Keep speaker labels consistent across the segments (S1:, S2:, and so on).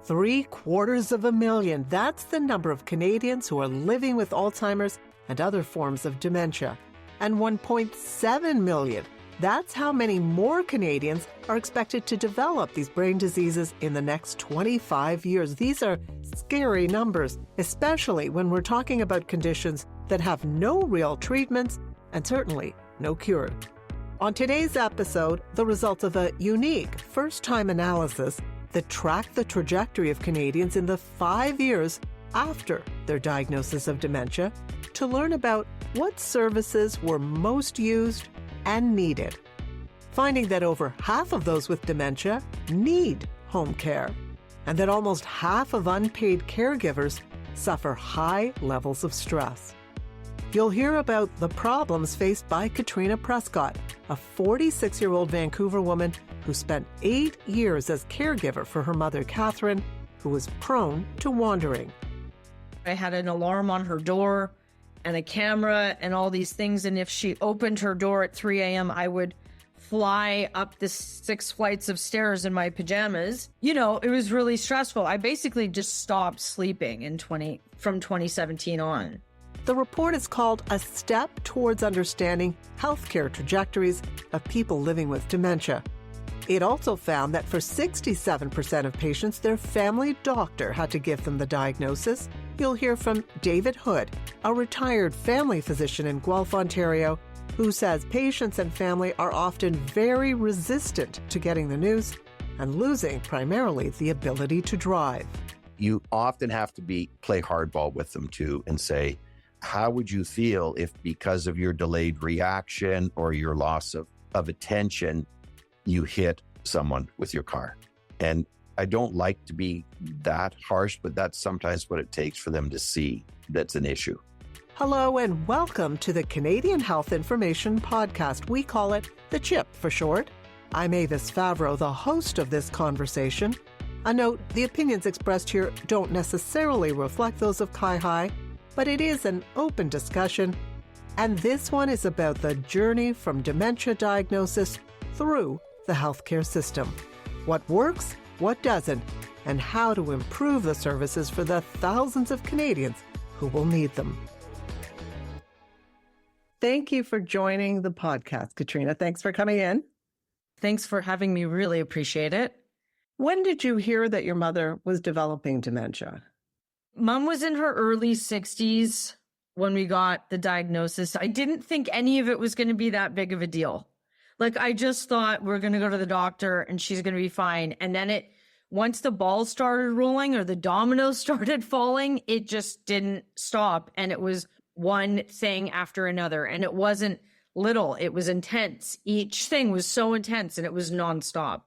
S1: 750,000. That's the number of Canadians who are living with Alzheimer's and other forms of dementia. And 1.7 million. That's how many more Canadians are expected to develop these brain diseases in the next 25 years. These are scary numbers, especially when we're talking about conditions that have no real treatments and certainly no cure. On today's episode, the results of a unique first-time analysis that tracked the trajectory of Canadians in the 5 years after their diagnosis of dementia to learn about what services were most used and needed, finding that over half of those with dementia need home care, and that almost half of unpaid caregivers suffer high levels of stress. You'll hear about the problems faced by Katrina Prescott, a 46-year-old Vancouver woman who spent 8 years as caregiver for her mother, Catherine, who was prone to wandering.
S2: I had an alarm on her door and a camera and all these things. And if she opened her door at 3 a.m., I would fly up the 6 flights of stairs in my pajamas. You know, it was really stressful. I basically just stopped sleeping from 2017 on.
S1: The report is called A Step Towards Understanding Healthcare Trajectories of People Living with Dementia. It also found that for 67% of patients, their family doctor had to give them the diagnosis. You'll hear from David Hood, a retired family physician in Guelph, Ontario, who says patients and family are often very resistant to getting the news and losing primarily the ability to drive.
S3: You often have to play hardball with them too and say, how would you feel if because of your delayed reaction or your loss of attention, you hit someone with your car? And I don't like to be that harsh, but that's sometimes what it takes for them to see that's an issue.
S1: Hello and welcome to the Canadian Health Information Podcast. We call it the CHIP for short. I'm Avis Favaro, the host of this conversation. A note, the opinions expressed here don't necessarily reflect those of CIHI, but it is an open discussion. And this one is about the journey from dementia diagnosis through the healthcare system. What works, what doesn't, and how to improve the services for the thousands of Canadians who will need them. Thank you for joining the podcast, Katrina. Thanks for coming in.
S2: Thanks for having me. Really appreciate it.
S1: When did you hear that your mother was developing dementia?
S2: Mom was in her early 60s when we got the diagnosis. I didn't think any of it was going to be that big of a deal. Like, I just thought we're going to go to the doctor and she's going to be fine. And then once the ball started rolling or the dominoes started falling, it just didn't stop. And it was one thing after another. And it wasn't little, it was intense. Each thing was so intense and it was nonstop.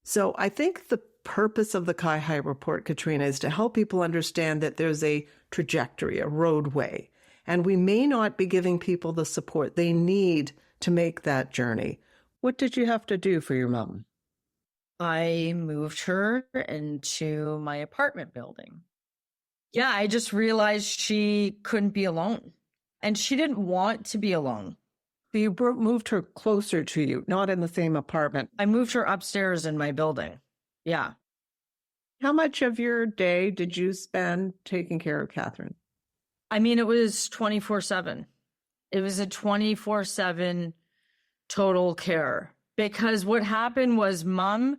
S1: So I think the purpose of the CIHI report, Katrina, is to help people understand that there's a trajectory, a roadway, and we may not be giving people the support they need to make that journey. What did you have to do for your mom?
S2: I moved her into my apartment building. Yeah, I just realized she couldn't be alone, and she didn't want to be alone.
S1: So you moved her closer to you, not in the same apartment.
S2: I moved her upstairs in my building. Yeah.
S1: How much of your day did you spend taking care of Catherine?
S2: I mean, it was 24/7. It was a 24/7 total care, because what happened was Mom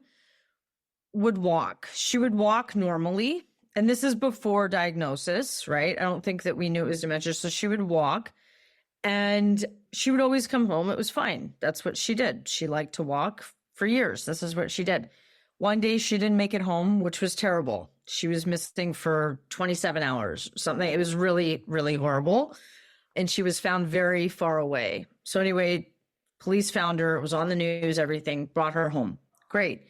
S2: would walk. She would walk normally. And this is before diagnosis, right? I don't think that we knew it was dementia. So she would walk and she would always come home. It was fine. That's what she did. She liked to walk for years. This is what she did. One day she didn't make it home, which was terrible. She was missing for 27 hours, something. It was really, really horrible. And she was found very far away. So anyway, police found her. It was on the news, everything, brought her home. Great.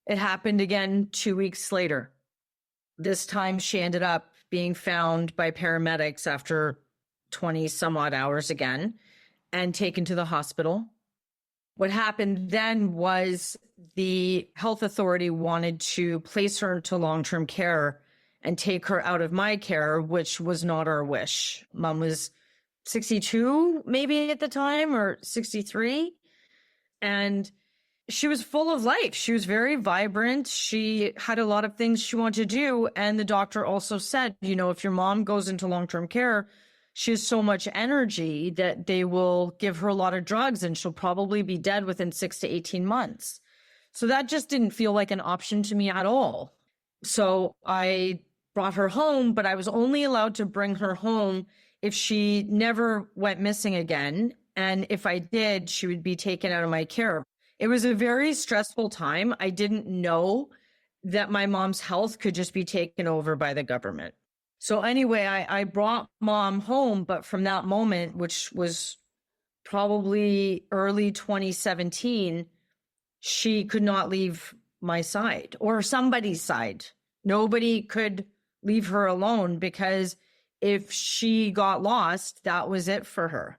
S2: It happened again 2 weeks later. This time she ended up being found by paramedics after 20 some odd hours again and taken to the hospital. What happened then was the health authority wanted to place her into long-term care and take her out of my care, which was not our wish. Mom was 62 maybe at the time, or 63. And she was full of life. She was very vibrant. She had a lot of things she wanted to do. And the doctor also said, you know, if your mom goes into long-term care, she has so much energy that they will give her a lot of drugs and she'll probably be dead within 6 to 18 months. So that just didn't feel like an option to me at all. So I brought her home, but I was only allowed to bring her home if she never went missing again. And if I did, she would be taken out of my care. It was a very stressful time. I didn't know that my mom's health could just be taken over by the government. So anyway, I brought mom home, but from that moment, which was probably early 2017, she could not leave my side or somebody's side. Nobody could leave her alone because if she got lost, that was it for her.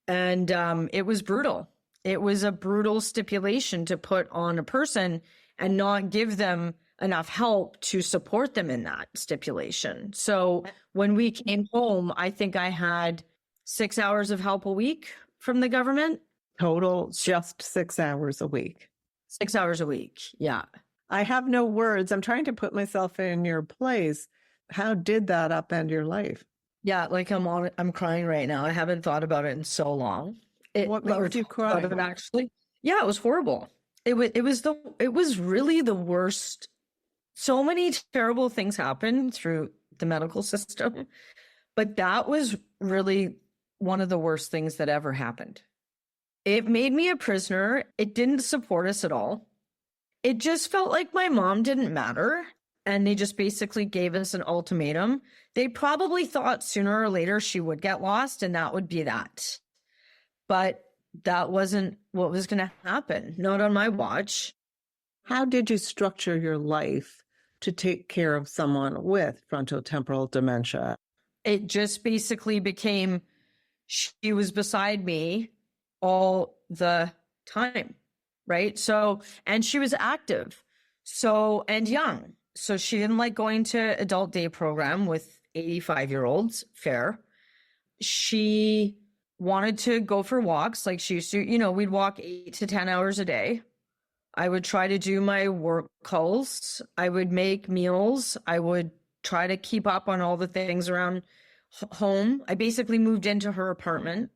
S2: And it was brutal. It was a brutal stipulation to put on a person and not give them enough help to support them in that stipulation. So when we came home, I think I had 6 hours of help a week from the government.
S1: Total, just 6 hours a week.
S2: 6 hours a week. Yeah.
S1: I have no words. I'm trying to put myself in your place. How did that upend your life?
S2: Yeah, like I'm crying right now. I haven't thought about it in so long.
S1: What made you cry?
S2: Actually, yeah, it was horrible. It was really the worst. So many terrible things happened through the medical system, but that was really one of the worst things that ever happened. It made me a prisoner. It didn't support us at all. It just felt like my mom didn't matter. And they just basically gave us an ultimatum. They probably thought sooner or later she would get lost and that would be that. But that wasn't what was going to happen. Not on my watch.
S1: How did you structure your life to take care of someone with frontotemporal dementia?
S2: It just basically became, she was beside me all the time, right? So, and she was active, so, and young. So she didn't like going to adult day program with 85-year-olds, fair. She wanted to go for walks like she used to, you know, we'd walk 8 to 10 hours a day. I would try to do my work calls. I would make meals. I would try to keep up on all the things around home. I basically moved into her apartment.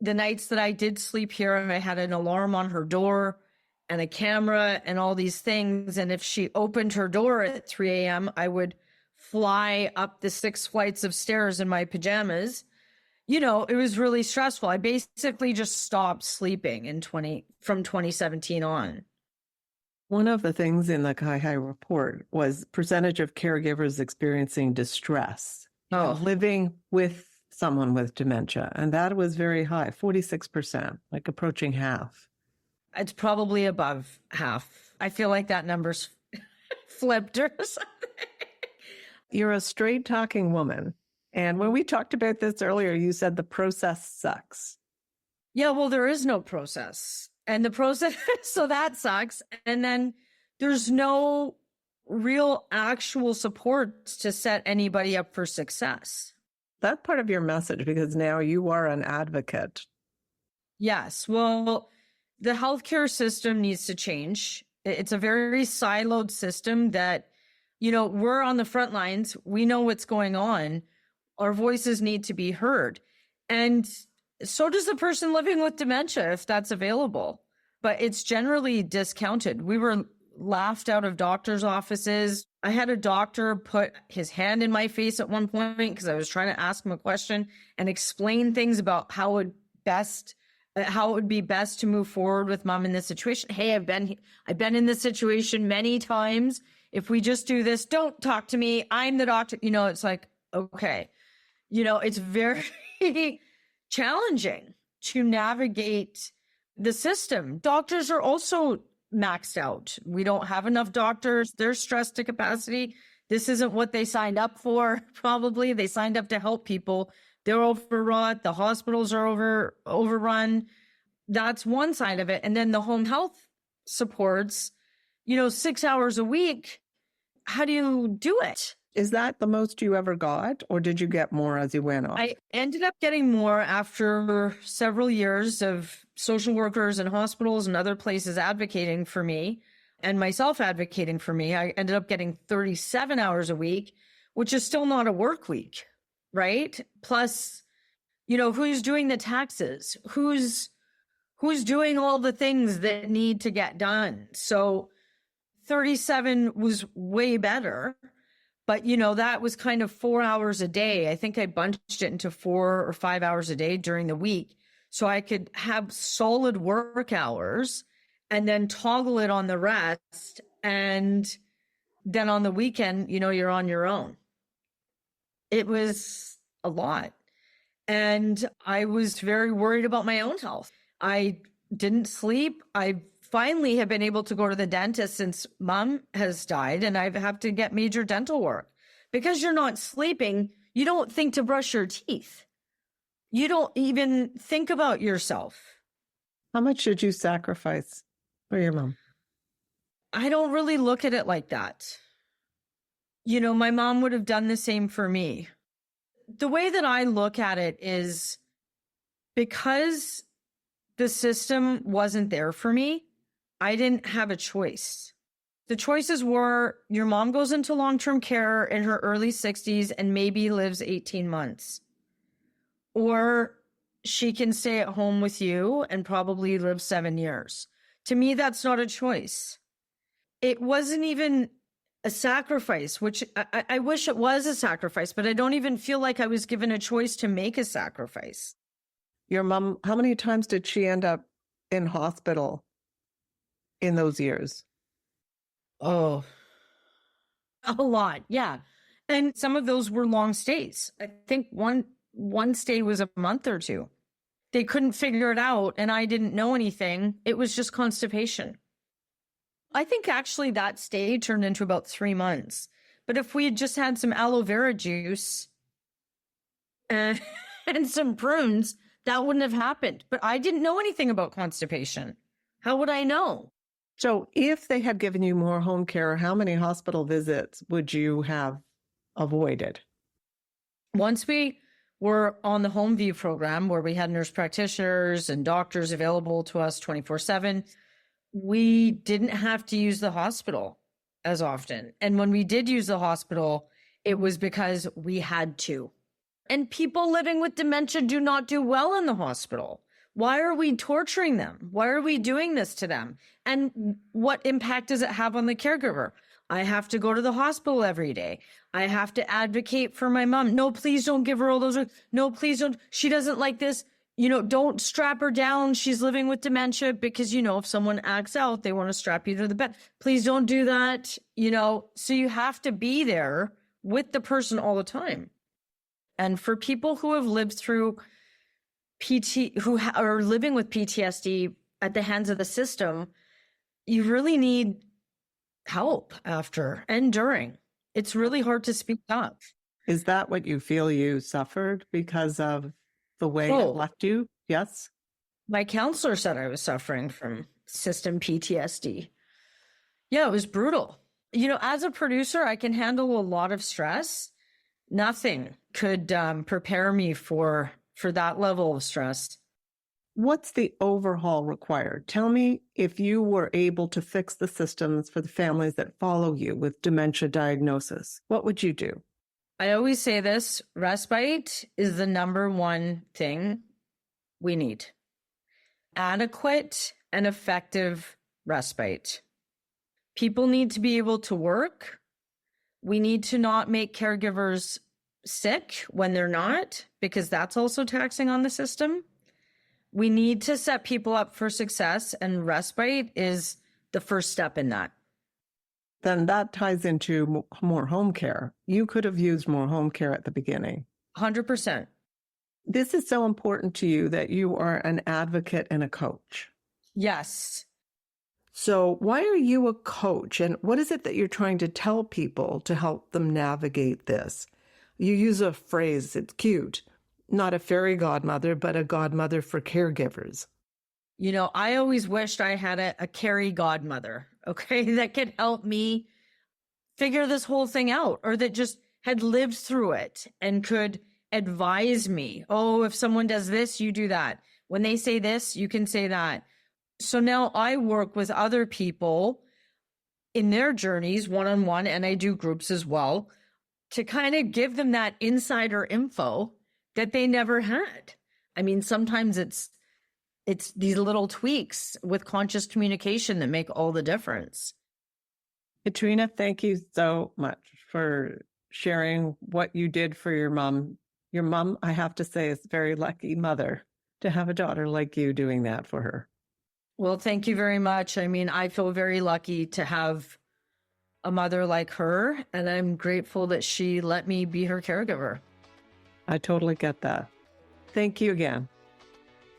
S2: The nights that I did sleep here, I had an alarm on her door and a camera and all these things. And if she opened her door at 3 a.m., I would fly up the 6 flights of stairs in my pajamas. You know, it was really stressful. I basically just stopped sleeping from 2017 on.
S1: One of the things in the CAI report was percentage of caregivers experiencing distress, living with someone with dementia. And that was very high, 46%, like approaching half.
S2: It's probably above half. I feel like that number's flipped or something.
S1: You're a straight talking woman. And when we talked about this earlier, you said the process sucks.
S2: Yeah, well, there is no process. And the process, so that sucks. And then there's no real actual support to set anybody up for success.
S1: That's part of your message because now you are an advocate.
S2: Yes. Well, the healthcare system needs to change. It's a very siloed system that, you know, we're on the front lines. We know what's going on. Our voices need to be heard. And so does the person living with dementia, if that's available. But it's generally discounted. We were laughed out of doctors' offices. I had a doctor put his hand in my face at one point because I was trying to ask him a question and explain things about how it would be best to move forward with mom in this situation. Hey, I've been in this situation many times. If we just do this, don't talk to me. I'm the doctor. You know, it's like, okay. You know, it's very challenging to navigate the system. Doctors are also maxed out. We don't have enough doctors. They're stressed to capacity. This isn't what they signed up for, probably. They signed up to help people. They're overwrought. The hospitals are overrun. That's one side of it. And then the home health supports, you know, 6 hours a week. How do you do it?
S1: Is that the most you ever got, or did you get more as you went on?
S2: I ended up getting more after several years of social workers and hospitals and other places advocating for me and myself advocating for me. I ended up getting 37 hours a week, which is still not a work week, right? Plus, who's doing the taxes? Who's doing all the things that need to get done? So 37 was way better. But, that was kind of 4 hours a day. I think I bunched it into 4 or 5 hours a day during the week. So I could have solid work hours and then toggle it on the rest. And then on the weekend, you're on your own. It was a lot. And I was very worried about my own health. I didn't sleep. I finally have been able to go to the dentist since mom has died, and I have to get major dental work. Because you're not sleeping, you don't think to brush your teeth. You don't even think about yourself.
S1: How much did you sacrifice for your mom?
S2: I don't really look at it like that. My mom would have done the same for me. The way that I look at it is because the system wasn't there for me, I didn't have a choice. The choices were your mom goes into long-term care in her early 60s and maybe lives 18 months. Or she can stay at home with you and probably live 7 years. To me, that's not a choice. It wasn't even a sacrifice, which I wish it was a sacrifice, but I don't even feel like I was given a choice to make a sacrifice.
S1: Your mom, how many times did she end up in hospital in those years?
S2: Oh, a lot. Yeah. And some of those were long stays. I think one stay was a month or two. They couldn't figure it out and I didn't know anything. It was just constipation. I think actually that stay turned into about 3 months. But if we had just had some aloe vera juice and some prunes, that wouldn't have happened. But I didn't know anything about constipation. How would I know?
S1: So if they had given you more home care, how many hospital visits would you have avoided?
S2: Once we were on the Home View program where we had nurse practitioners and doctors available to us 24/7, we didn't have to use the hospital as often. And when we did use the hospital, it was because we had to. And people living with dementia do not do well in the hospital. Why are we torturing them? Why are we doing this to them? And what impact does it have on the caregiver? I have to go to the hospital every day. I have to advocate for my mom. No, please don't give her all those. No, please don't. She doesn't like this. Don't strap her down. She's living with dementia because, if someone acts out, they want to strap you to the bed. Please don't do that. So you have to be there with the person all the time. And for people who have lived through who are living with PTSD at the hands of the system, you really need help after and during. It's really hard to speak up.
S1: Is that what you feel you suffered because of the way it left you? Yes.
S2: My counselor said I was suffering from system PTSD. Yeah, it was brutal. As a producer, I can handle a lot of stress. Nothing could prepare me for that level of stress.
S1: What's the overhaul required? Tell me if you were able to fix the systems for the families that follow you with dementia diagnosis. What would you do?
S2: I always say this, respite is the number one thing we need. Adequate and effective respite. People need to be able to work. We need to not make caregivers sick when they're not, because that's also taxing on the system. We need to set people up for success, and respite is the first step in that.
S1: Then that ties into more home care. You could have used more home care at the beginning.
S2: 100%.
S1: This is so important to you that you are an advocate and a coach.
S2: Yes.
S1: So why are you a coach? And what is it that you're trying to tell people to help them navigate this? You use a phrase, it's cute. Not a fairy godmother, but a godmother for caregivers.
S2: I always wished I had a carry godmother, okay, that could help me figure this whole thing out, or that just had lived through it and could advise me. Oh, if someone does this, you do that. When they say this, you can say that. So now I work with other people in their journeys one-on-one, and I do groups as well, to kind of give them that insider info that they never had. I mean, sometimes it's these little tweaks with conscious communication that make all the difference.
S1: Katrina, thank you so much for sharing what you did for your mom. Your mom, I have to say, is a very lucky mother to have a daughter like you doing that for her.
S2: Well, thank you very much. I mean, I feel very lucky to have a mother like her, and I'm grateful that she let me be her caregiver.
S1: I totally get that. Thank you again.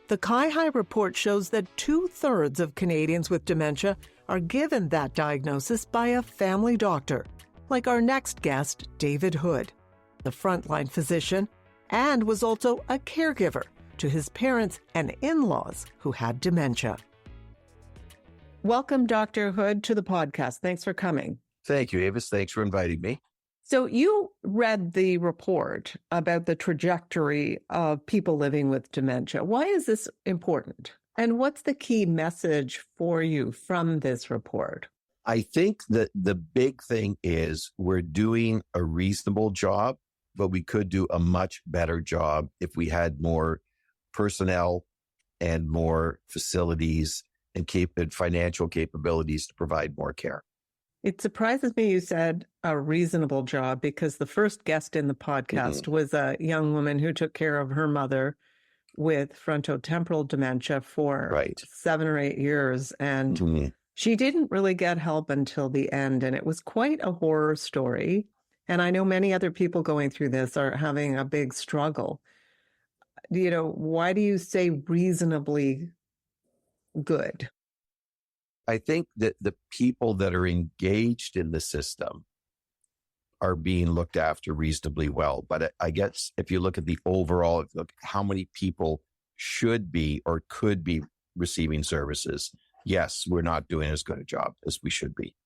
S1: The CIHI report shows that 2/3 of Canadians with dementia are given that diagnosis by a family doctor, like our next guest, David Hood, the frontline physician, and was also a caregiver to his parents and in-laws who had dementia. Welcome, Dr. Hood, to the podcast. Thanks for coming.
S3: Thank you, Avis. Thanks for inviting me.
S1: So you read the report about the trajectory of people living with dementia. Why is this important? And what's the key message for you from this report?
S3: I think that the big thing is we're doing a reasonable job, but we could do a much better job if we had more personnel and more facilities and financial capabilities to provide more care.
S1: It surprises me you said a reasonable job, because the first guest in the podcast was a young woman who took care of her mother with frontotemporal dementia for 7 or 8 years. And she didn't really get help until the end. And it was quite a horror story. And I know many other people going through this are having a big struggle. You know, why do you say reasonably good?
S3: I think that the people that are engaged in the system are being looked after reasonably well. But I guess if you look at the overall, look how many people should be or could be receiving services, yes, we're not doing as good a job as we should be.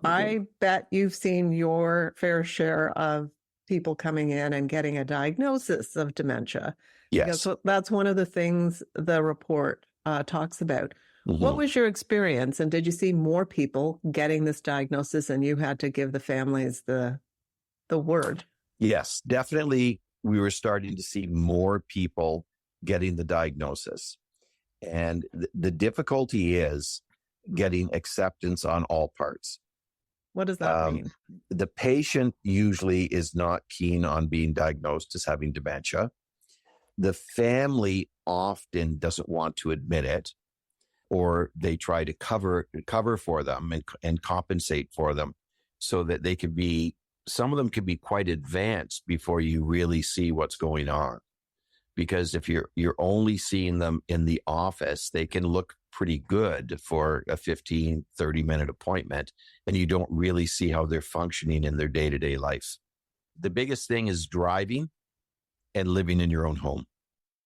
S1: I bet you've seen your fair share of people coming in and getting a diagnosis of dementia.
S3: Yes.
S1: So that's one of the things the report talks about. What was your experience? And did you see more people getting this diagnosis and you had to give the families the word?
S3: Yes, definitely. We were starting to see more people getting the diagnosis. And the difficulty is getting acceptance on all parts.
S1: What does that mean?
S3: The patient usually is not keen on being diagnosed as having dementia. The family often doesn't want to admit it, or they try to cover for them and compensate for them so that they could be, some of them could be quite advanced before you really see what's going on. Because if you're only seeing them in the office, they can look pretty good for a 15, 30-minute appointment, and you don't really see how they're functioning in their day-to-day life. The biggest thing is driving and living in your own home.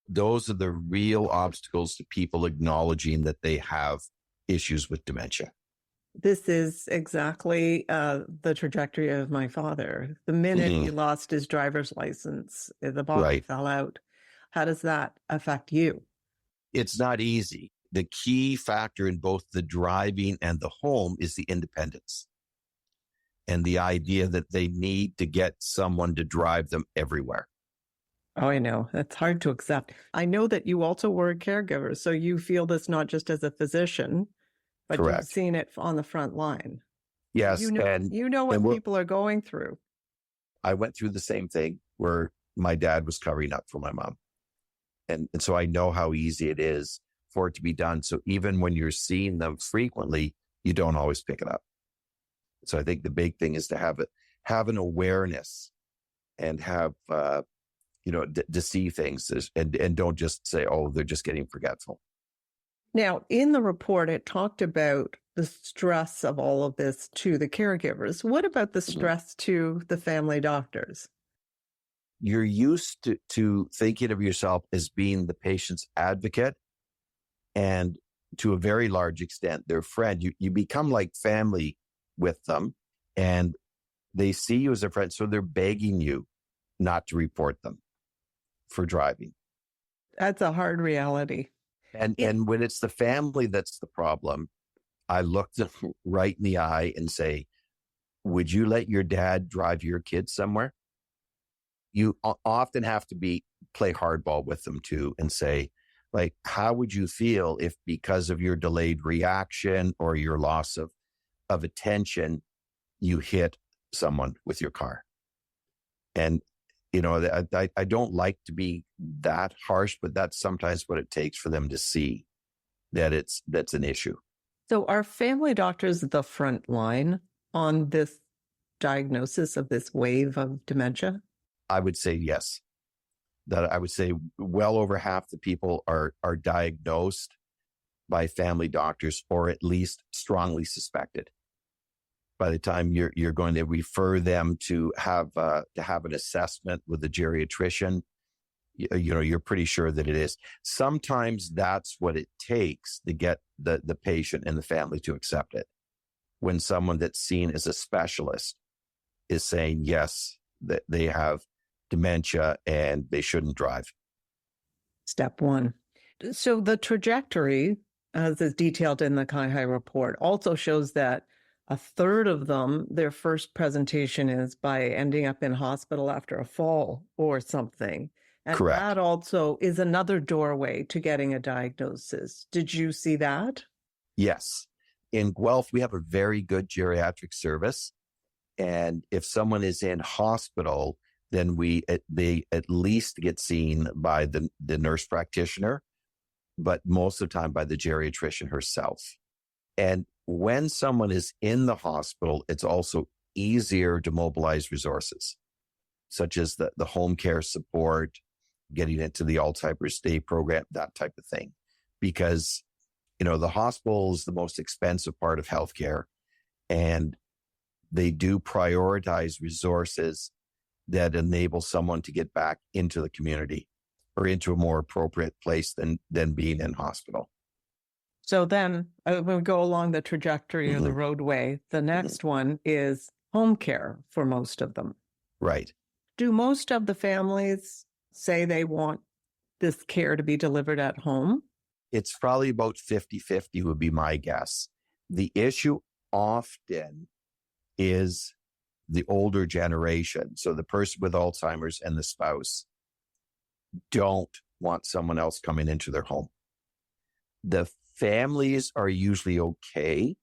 S3: Those are the real obstacles to people acknowledging that they have issues with dementia.
S1: This is exactly the trajectory of my father. The minute he lost his driver's license, the body fell out. How does that affect you?
S3: It's not easy. The key factor in both the driving and the home is the independence and the idea that they need to get someone to drive them everywhere.
S1: Oh, I know. That's hard to accept. I know that you also were a caregiver, so you feel this not just as a physician, but
S3: Correct.
S1: You've seen it on the front line.
S3: Yes.
S1: You know what people are going through.
S3: I went through the same thing where my dad was covering up for my mom. And so I know how easy it is for it to be done. So even when you're seeing them frequently, you don't always pick it up. So I think the big thing is to have an awareness and have, to see things and don't just say, oh, they're just getting forgetful.
S1: Now, in the report, it talked about the stress of all of this to the caregivers. What about the stress to the family doctors?
S3: You're used to thinking of yourself as being the patient's advocate and to a very large extent, their friend. You become like family with them, and They see you as a friend, so they're begging you not to report them for driving.
S1: That's a hard reality.
S3: And when it's the family that's the problem, I look them right in the eye and say, would you let your dad drive your kids somewhere? You often have to play hardball with them too and say, like, how would you feel if because of your delayed reaction or your loss of attention, you hit someone with your car? And, I don't like to be that harsh, but that's sometimes what it takes for them to see that that's an issue.
S1: So are family doctors the front line on this diagnosis of this wave of dementia?
S3: I would say yes. That I would say well over half the people are diagnosed by family doctors, or at least strongly suspected. By the time you're going to refer them to have an assessment with a geriatrician, you're pretty sure that it is. Sometimes that's what it takes to get the patient and the family to accept it. When someone that's seen as a specialist is saying, yes, that they have dementia and they shouldn't drive.
S1: Step one. So the trajectory, as is detailed in the CIHI report, also shows that a third of them, their first presentation is by ending up in hospital after a fall or something. And
S3: Correct.
S1: That also is another doorway to getting a diagnosis. Did you see that?
S3: Yes. In Guelph, we have a very good geriatric service. And if someone is in hospital, then they at least get seen by the nurse practitioner, but most of the time by the geriatrician herself. And when someone is in the hospital, it's also easier to mobilize resources, such as the home care support, getting into the Alzheimer's Day program, that type of thing. Because, the hospital is the most expensive part of healthcare, and they do prioritize resources that enable someone to get back into the community or into a more appropriate place than being in hospital.
S1: So then when we go along the trajectory or the roadway, the next one is home care for most of them.
S3: Right.
S1: Do most of the families say they want this care to be delivered at home?
S3: It's probably about 50-50 would be my guess. The issue often is the older generation. So the person with Alzheimer's and the spouse don't want someone else coming into their home. The families are usually okay,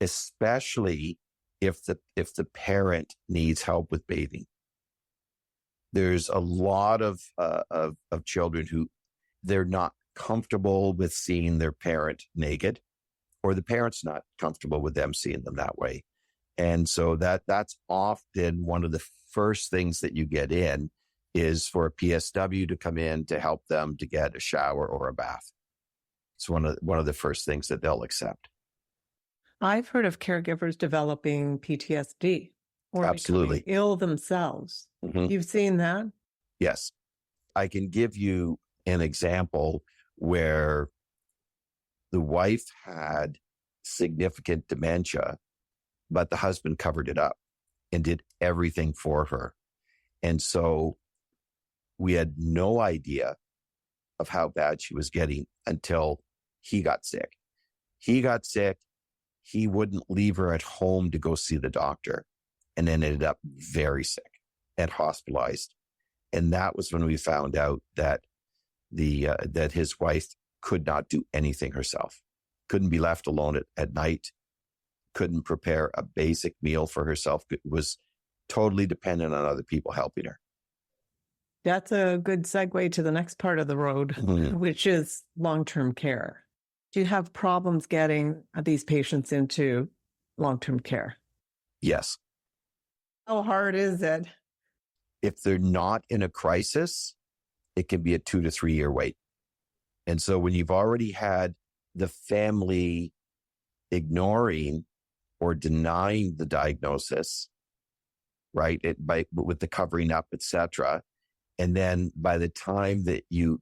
S3: especially if the parent needs help with bathing. There's a lot of children who they're not comfortable with seeing their parent naked, or the parent's not comfortable with them seeing them that way. And so that's often one of the first things that you get in is for a PSW to come in to help them to get a shower or a bath. It's one of the first things that they'll accept.
S1: I've heard of caregivers developing PTSD or
S3: Absolutely
S1: becoming ill themselves. You've seen that?
S3: Yes. I can give you an example where the wife had significant dementia, but the husband covered it up and did everything for her. And so we had no idea of how bad she was getting until he got sick. He got sick. He wouldn't leave her at home to go see the doctor, and then ended up very sick and hospitalized. And that was when we found out that that his wife could not do anything herself, couldn't be left alone at night, couldn't prepare a basic meal for herself, was totally dependent on other people helping her.
S1: That's a good segue to the next part of the road, which is long-term care. Do you have problems getting these patients into long-term care?
S3: Yes.
S1: How hard is it?
S3: If they're not in a crisis, it can be a 2 to 3 year wait. And so when you've already had the family ignoring or denying the diagnosis, right, with the covering up, etc., and then by the time that you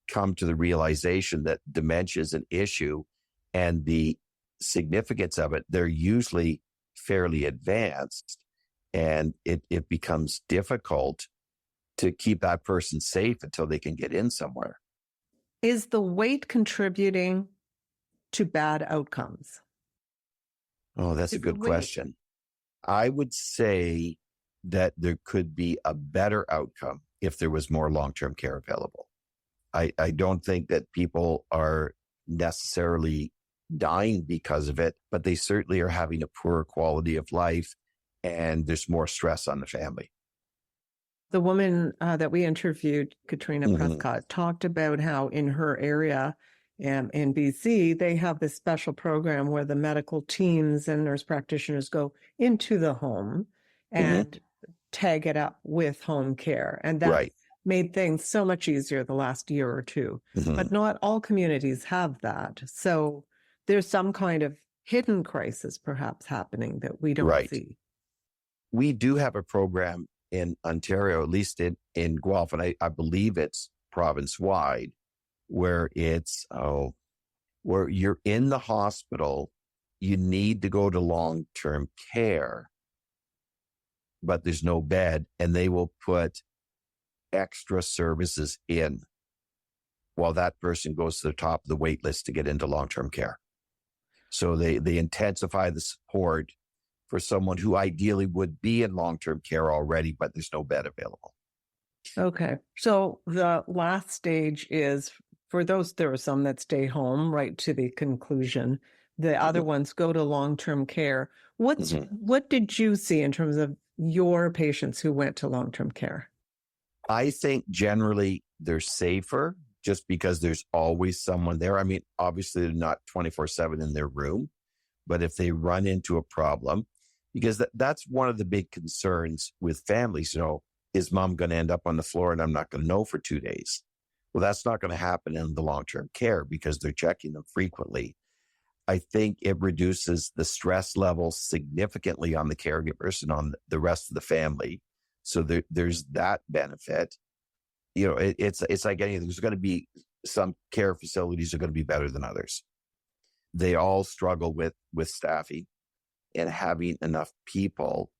S3: come to the realization that dementia is an issue and the significance of it, they're usually fairly advanced. And it becomes difficult to keep that person safe until they can get in somewhere.
S1: Is the weight contributing to bad outcomes?
S3: Oh, that's a
S1: Is the
S3: good
S1: weight-
S3: question. I would say that there could be a better outcome if there was more long-term care available. I don't think that people are necessarily dying because of it, but they certainly are having a poorer quality of life, and there's more stress on the family.
S1: The woman that we interviewed, Katrina
S3: Mhm.
S1: Prescott, talked about how in her area in BC, they have this special program where the medical teams and nurse practitioners go into the home and tag it up with home care. And that
S3: Right.
S1: made things so much easier the last year or two.
S3: Mhm.
S1: But not all communities have that. So there's some kind of hidden crisis perhaps happening that we don't
S3: Right.
S1: see.
S3: We do have a program in Ontario, at least in Guelph, and I believe it's province-wide, where it's, where you're in the hospital, you need to go to long-term care, but there's no bed, and they will put extra services in while that person goes to the top of the wait list to get into long-term care. So they intensify the support for someone who ideally would be in long-term care already, but there's no bed available.
S1: Okay. So the last stage is for those, there are some that stay home right to the conclusion. The other ones go to long-term care. What did you see in terms of your patients who went to long-term care?
S3: I think generally they're safer just because there's always someone there. I mean, obviously they're not 24/7 in their room, but if they run into a problem, because that's one of the big concerns with families, is mom going to end up on the floor and I'm not going to know for 2 days? Well, that's not going to happen in the long-term care because they're checking them frequently. I think it reduces the stress levels significantly on the caregivers and on the rest of the family. So there's that benefit. It's like anything. There's going to be some care facilities are going to be better than others. They all struggle with staffing and having enough people.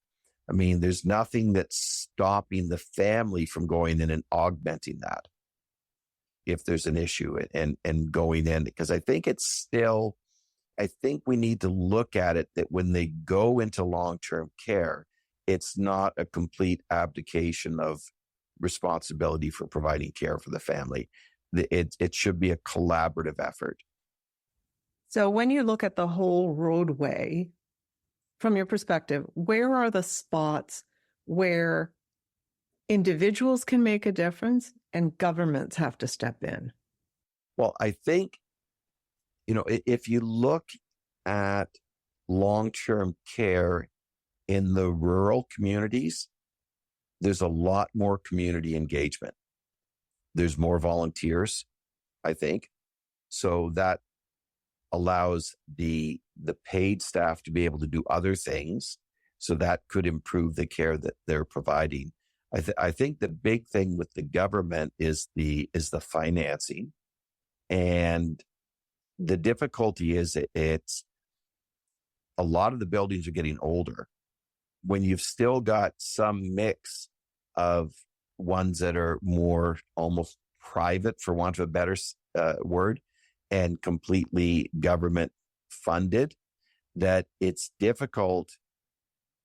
S3: I mean, there's nothing that's stopping the family from going in and augmenting that if there's an issue and going in, because I think we need to look at it that when they go into long-term care, it's not a complete abdication of responsibility for providing care for the family. It should be a collaborative effort.
S1: So when you look at the whole roadway, from your perspective, where are the spots where individuals can make a difference and governments have to step in?
S3: Well, I think, if you look at long-term care in the rural communities, there's a lot more community engagement. There's more volunteers, I think. So that allows the paid staff to be able to do other things. So that could improve the care that they're providing. I think the big thing with the government is the financing. And the difficulty is it's a lot of the buildings are getting older. When you've still got some mix of ones that are more almost private, for want of a better word, and completely government funded, that it's difficult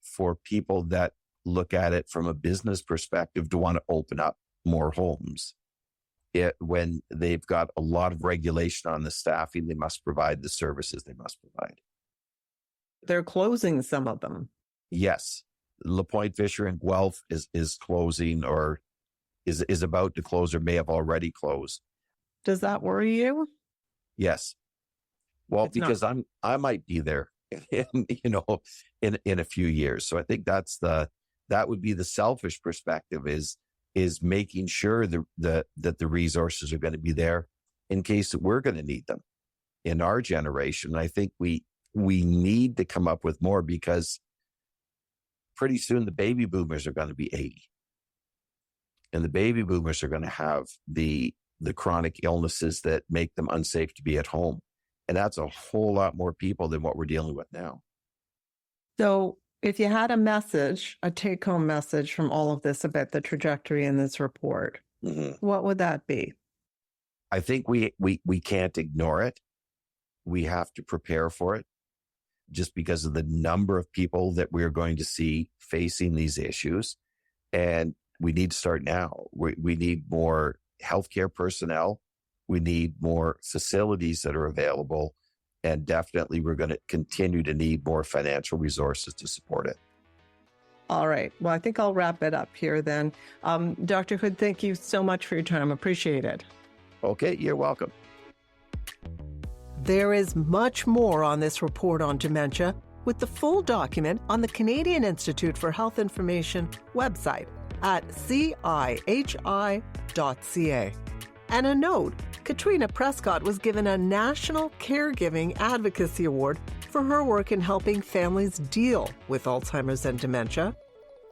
S3: for people that look at it from a business perspective to want to open up more homes. When they've got a lot of regulation on the staffing, they must provide the services they must provide.
S1: They're closing some of them.
S3: Yes. La Pointe Fisher in Guelph is closing or is about to close or may have already closed.
S1: Does that worry you?
S3: Yes. Well,
S1: It's
S3: because I might be there in a few years. So I think that would be the selfish perspective is making sure that the resources are going to be there in case that we're going to need them in our generation. I think we need to come up with more because pretty soon the baby boomers are going to be 80. And the baby boomers are going to have the chronic illnesses that make them unsafe to be at home. And that's a whole lot more people than what we're dealing with now.
S1: So If you had a message, a take-home message from all of this about the trajectory in this report, what would that be?
S3: I think we can't ignore it. We have to prepare for it just because of the number of people that we're going to see facing these issues. And we need to start now. We need more healthcare personnel. We need more facilities that are available. And definitely we're going to continue to need more financial resources to support it.
S1: All right. Well, I think I'll wrap it up here then. Dr. Hood, thank you so much for your time. Appreciate it.
S3: Okay, you're welcome.
S1: There is much more on this report on dementia with the full document on the Canadian Institute for Health Information website at cihi.ca. And a note, Katrina Prescott was given a National Caregiving Advocacy Award for her work in helping families deal with Alzheimer's and dementia.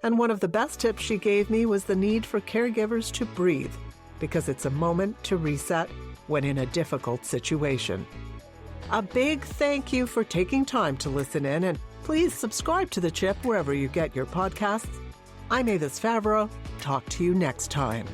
S1: And one of the best tips she gave me was the need for caregivers to breathe, because it's a moment to reset when in a difficult situation. A big thank you for taking time to listen in, and please subscribe to The Chip wherever you get your podcasts. I'm Avis Favaro. Talk to you next time.